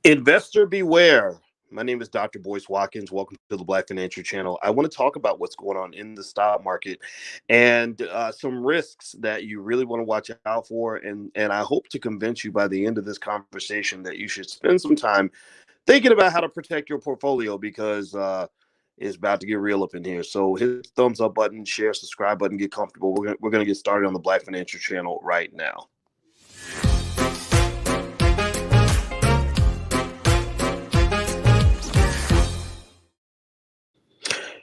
Investor beware. My name is Dr. Boyce Watkins. Welcome to the Black Financial Channel. I want to talk about what's going on in the stock market and some risks that you really want to watch out for. And I hope to convince you by the end of this conversation that you should spend some time thinking about how to protect your portfolio because it's about to get real up in here. So hit the thumbs up button, share, subscribe button, get comfortable. We're gonna get started on the Black Financial Channel right now.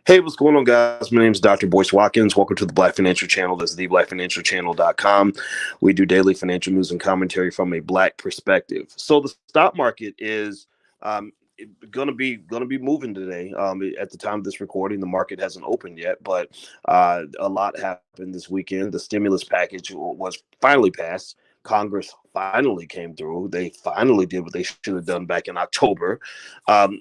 Hey, what's going on, guys? My name is Dr. Boyce Watkins. Welcome to the Black Financial Channel. This is theblackfinancialchannel.com. We do daily financial news and commentary from a Black perspective. So the stock market is gonna be moving today. At the time of this recording, the market hasn't opened yet, but a lot happened this weekend. The stimulus package was finally passed. Congress finally came through. They finally did what they should have done back in October, and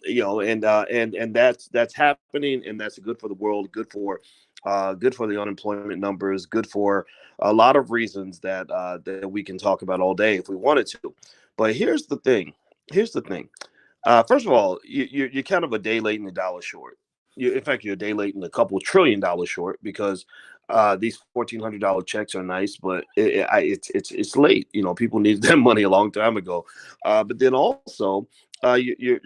that's happening, and that's good for the world, good for the unemployment numbers, good for a lot of reasons that we can talk about all day if we wanted to. But here's the thing. Here's the thing. First of all, you're kind of a day late and a dollar short. In fact, you're a day late and a couple $1 trillion short because these $1,400 checks are nice, but it's late. You know, people needed that money a long time ago. But then also, you're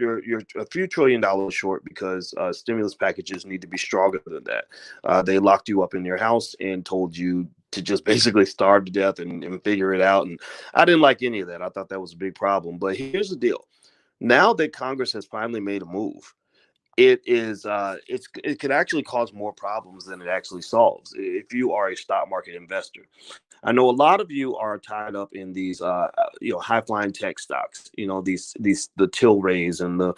a few $1 trillion short because stimulus packages need to be stronger than that. They locked you up in your house and told you to just basically starve to death and figure it out. And I didn't like any of that. I thought that was a big problem. But here's the deal. Now that Congress has finally made a move, it could actually cause more problems than it actually solves if you are a stock market investor. I know a lot of you are tied up in these high flying tech stocks, these the Tilrays and the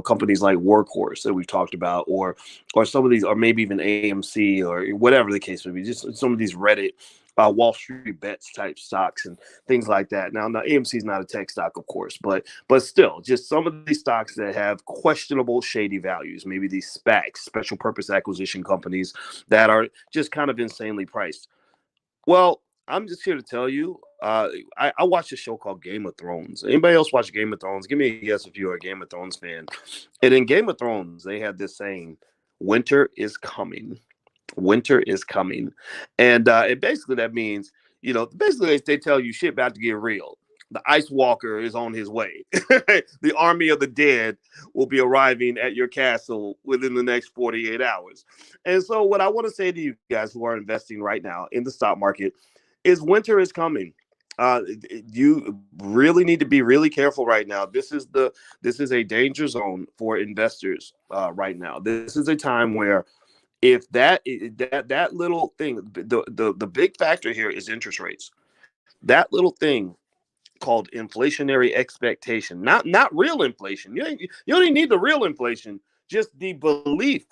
companies like Workhorse that we've talked about, or some of these, or maybe even AMC or whatever the case may be, just some of these Reddit Wall Street bets type stocks and things like that. Now AMC is not a tech stock, of course, but still, just some of these stocks that have questionable, shady values. Maybe these SPACs, special purpose acquisition companies, that are just kind of insanely priced. Well, I'm just here to tell you. I watched a show called Game of Thrones. Anybody else watch Game of Thrones? Give me a yes if you're a Game of Thrones fan. And in Game of Thrones, they had this saying, "Winter is coming." Winter is coming, and basically that means basically they tell you shit about to get real. The Ice Walker is on his way. The army of the dead will be arriving at your castle within the next 48 hours. And so what I want to say to you guys who are investing right now in the stock market is winter is coming. You really need to be really careful right now. This is a danger zone for investors right now. This is a time where if that little thing, the big factor here is interest rates. That little thing called inflationary expectation, not real inflation. You don't even need the real inflation, just the belief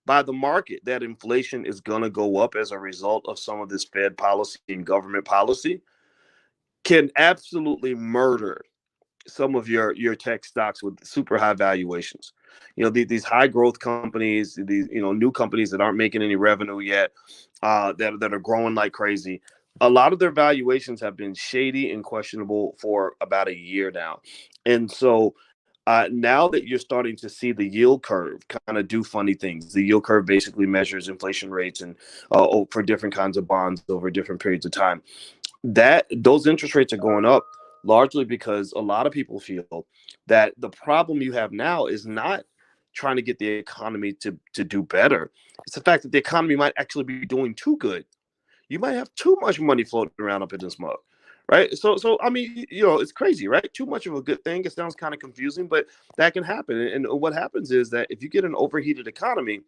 by the market that inflation is going to go up as a result of some of this Fed policy and government policy can absolutely murder some of your tech stocks with super high valuations. These high growth companies, these new companies that aren't making any revenue yet, that are growing like crazy. A lot of their valuations have been shady and questionable for about a year now, and so now that you're starting to see the yield curve kind of do funny things. The yield curve basically measures inflation rates and for different kinds of bonds over different periods of time. That those interest rates are going up largely because a lot of people feel that the problem you have now is not trying to get the economy to do better. It's the fact that the economy might actually be doing too good. You might have too much money floating around up in this mug, right? So I mean, it's crazy, right? Too much of a good thing. It sounds kind of confusing, but that can happen. And what happens is that if you get an overheated economy,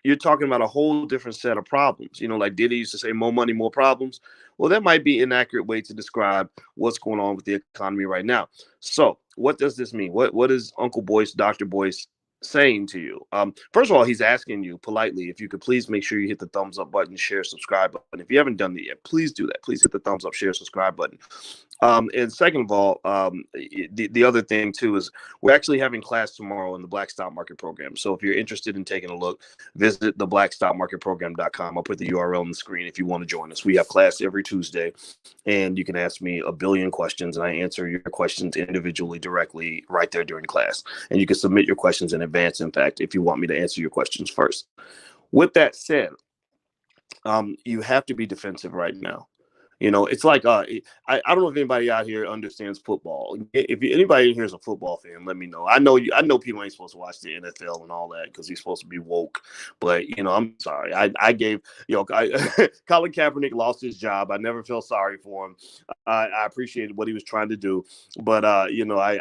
you're talking about a whole different set of problems. Like Diddy used to say, more money, more problems. Well, that might be an accurate way to describe what's going on with the economy right now. So what does this mean? What is Uncle Boyce, Dr. Boyce saying to you. First of all, he's asking you politely if you could please make sure you hit the thumbs up button, share, subscribe button. If you haven't done it yet, please do that. Please hit the thumbs up, share, subscribe button. And second of all, the other thing too is we're actually having class tomorrow in the Black Stock Market Program. So if you're interested in taking a look, visit the blackstockmarketprogram.com. I'll put the URL on the screen if you want to join us. We have class every Tuesday, and you can ask me a billion questions, and I answer your questions individually, directly, right there during class. And you can submit your questions in advance, in fact, if you want me to answer your questions first. With that said, you have to be defensive right now. You know, it's like I don't know if anybody out here understands football. If anybody here is a football fan, let me know. I know people ain't supposed to watch the NFL and all that because he's supposed to be woke. But you know, I'm sorry. I gave Colin Kaepernick lost his job. I never felt sorry for him. I appreciated what he was trying to do, but you know, I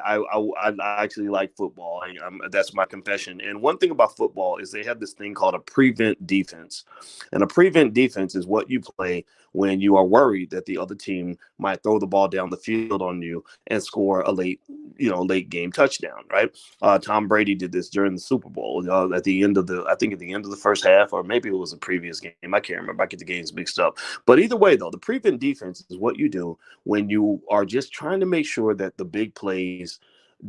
actually like football. That's my confession. And one thing about football is they have this thing called a prevent defense, and a prevent defense is what you play when you are worried that the other team might throw the ball down the field on you and score a late game touchdown, right? Tom Brady did this during the Super Bowl at the end of the first half, or maybe it was a previous game. I can't remember. I get the games mixed up. But either way, though, the prevent defense is what you do when you are just trying to make sure that the big plays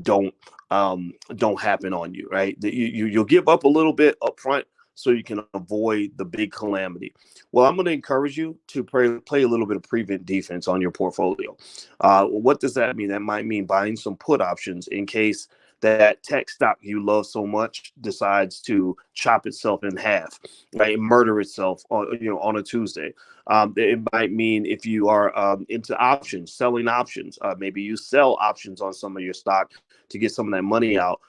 don't happen on you, right? That you'll give up a little bit up front so you can avoid the big calamity. Well, I'm going to encourage you to play a little bit of prevent defense on your portfolio. What does that mean? That might mean buying some put options in case that tech stock you love so much decides to chop itself in half, right? Murder itself on a Tuesday. It might mean if you are into options, selling options, maybe you sell options on some of your stock to get some of that money out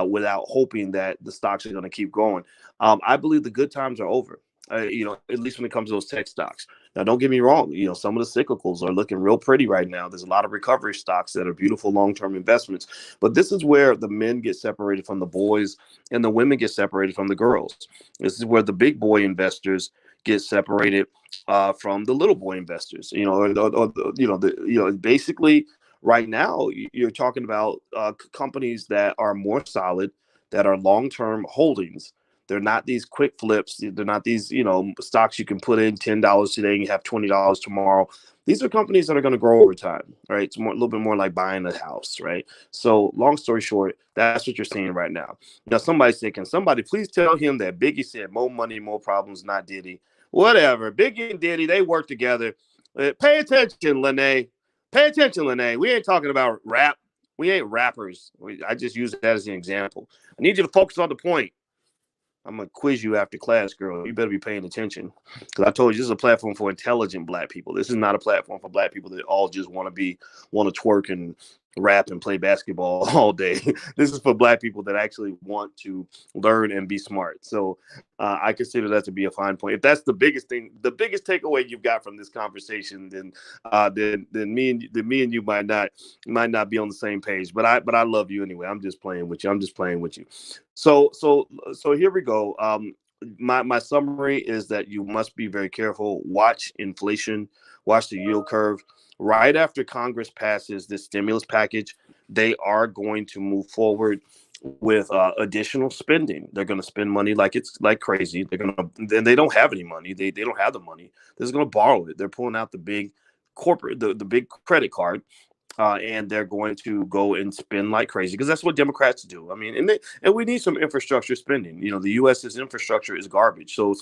without hoping that the stocks are going to keep going. I believe the good times are over. At least when it comes to those tech stocks. Now, don't get me wrong. You know, some of the cyclicals are looking real pretty right now. There's a lot of recovery stocks that are beautiful long-term investments. But this is where the men get separated from the boys and the women get separated from the girls. This is where the big boy investors get separated from the little boy investors. Basically right now you're talking about companies that are more solid, that are long-term holdings. They're not these quick flips. They're not these, stocks you can put in $10 today and you have $20 tomorrow. These are companies that are going to grow over time, right? It's a little bit more like buying a house, right? So long story short, that's what you're seeing right now. Now, somebody said, can somebody please tell him that Biggie said more money, more problems, not Diddy? Whatever. Biggie and Diddy, they work together. Pay attention, Lene. Pay attention, Lene. We ain't talking about rap. We ain't rappers. I just use that as an example. I need you to focus on the point. I'm going to quiz you after class, girl. You better be paying attention. Because I told you, this is a platform for intelligent black people. This is not a platform for black people that all just want to twerk and rap and play basketball all day. This is for black people that actually want to learn and be smart. So I consider that to be a fine point. If that's the biggest thing, the biggest takeaway you've got from this conversation, then me and you might not be on the same page. But I love you anyway. I'm just playing with you. So here we go. My summary is that you must be very careful. Watch inflation, watch the yield curve. Right after Congress passes this stimulus package, they are going to move forward with additional spending. They're going to spend money like crazy. They don't have any money. They don't have the money. They're just going to borrow it. They're pulling out the big corporate, the big credit card. And they're going to go and spend like crazy because that's what Democrats do. I mean, and we need some infrastructure spending. You know, the U.S.'s infrastructure is garbage. So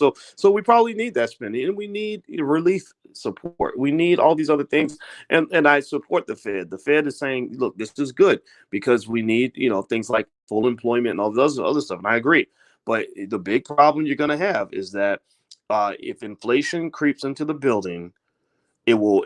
we probably need that spending, and we need relief support. We need all these other things, and I support the Fed. The Fed is saying, look, this is good because we need things like full employment and all those other stuff. And I agree, but the big problem you're going to have is that if inflation creeps into the building, it will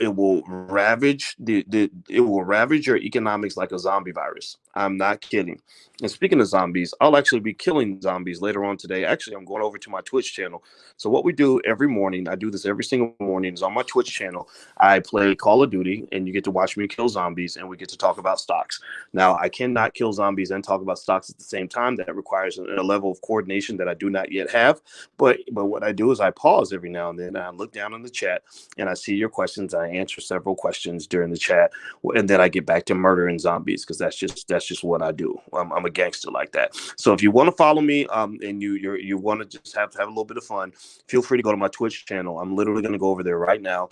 ravage your economics like a zombie virus. I'm not kidding. And speaking of zombies, I'll actually be killing zombies later on today. Actually, I'm going over to my Twitch channel. So what we do every morning, I do this every single morning, is on my Twitch channel. I play Call of Duty, and you get to watch me kill zombies, and we get to talk about stocks. Now, I cannot kill zombies and talk about stocks at the same time. That requires a level of coordination that I do not yet have. But what I do is I pause every now and then, and I look down in the chat, and I see your questions. questions. I answer several questions during the chat, and then I get back to murder and zombies because that's just what I do. I'm a gangster like that. So if you want to follow me, and you want to just have a little bit of fun, feel free to go to my Twitch channel. I'm literally going to go over there right now,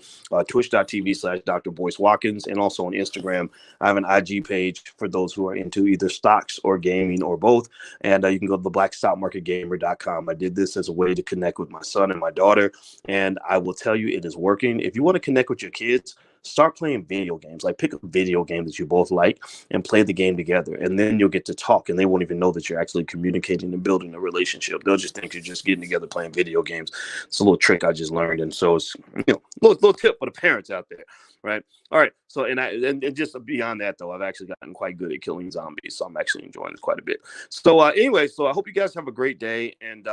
twitch.tv/Dr. Boyce Watkins, and also on Instagram. I have an IG page for those who are into either stocks or gaming or both. And you can go to theblackstockmarketgamer.com. I did this as a way to connect with my son and my daughter. And I will tell you, it is working. If you want to connect with your kids, start playing video games. Like, pick a video game that you both like and play the game together. And then you'll get to talk, and they won't even know that you're actually communicating and building a relationship. They'll just think you're just getting together playing video games. It's a little trick I just learned. And so it's, little tip for the parents out there. Right. All right. So, and just beyond that, though, I've actually gotten quite good at killing zombies. So I'm actually enjoying this quite a bit. So anyway, so I hope you guys have a great day. And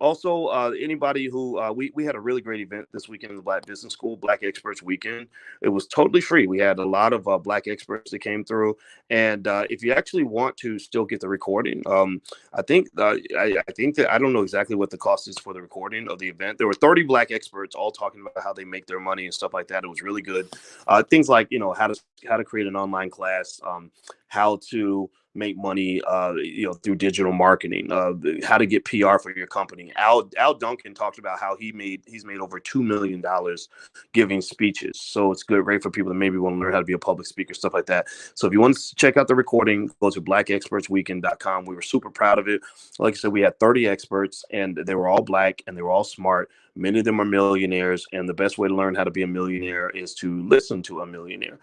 also, anybody who we had a really great event this weekend in the Black Business School, Black Experts Weekend. It was totally free. We had a lot of Black experts that came through. And if you actually want to still get the recording, I think that I don't know exactly what the cost is for the recording of the event. There were 30 Black experts all talking about how they make their money and stuff like that. It was really good. Things like, how to create an online class, how to make money, through digital marketing, how to get PR for your company. Al Duncan talked about how he's made over $2 million giving speeches. So it's great for people that maybe want to learn how to be a public speaker, stuff like that. So if you want to check out the recording, go to blackexpertsweekend.com. We were super proud of it. Like I said, we had 30 experts, and they were all Black, and they were all smart. Many of them are millionaires, and the best way to learn how to be a millionaire is to listen to a millionaire.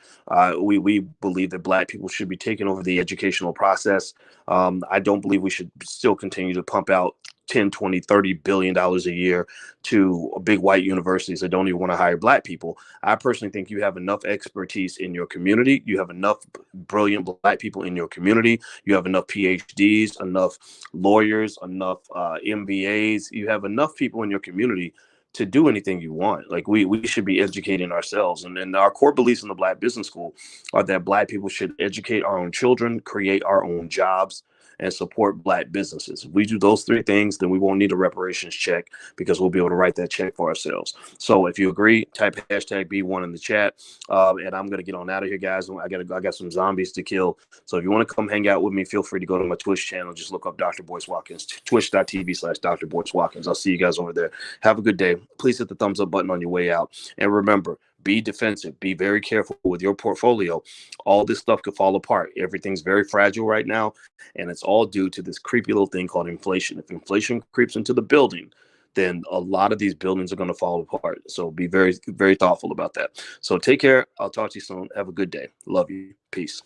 We believe that Black people should be taking over the educational process. I don't believe we should still continue to pump out 10, 20, $30 billion a year to big white universities that don't even want to hire Black people. I personally think you have enough expertise in your community. You have enough brilliant Black people in your community. You have enough PhDs, enough lawyers, enough MBAs. You have enough people in your community to do anything you want. Like, we should be educating ourselves. And our core beliefs in the Black Business School are that Black people should educate our own children, create our own jobs, and support Black businesses. If we do those three things, then we won't need a reparations check, because we'll be able to write that check for ourselves. So if you agree, type hashtag B1 in the chat. And I'm going to get on out of here, guys. I got some zombies to kill. So if you want to come hang out with me, feel free to go to my Twitch channel. Just look up Dr. Boyce Watkins, twitch.tv/Dr. Boyce Watkins. I'll see you guys over there. Have a good day. Please hit the thumbs up button on your way out. And remember, be defensive. Be very careful with your portfolio. All this stuff could fall apart. Everything's very fragile right now, and it's all due to this creepy little thing called inflation. If inflation creeps into the building, then a lot of these buildings are going to fall apart. So be very, very thoughtful about that. So take care. I'll talk to you soon. Have a good day. Love you. Peace.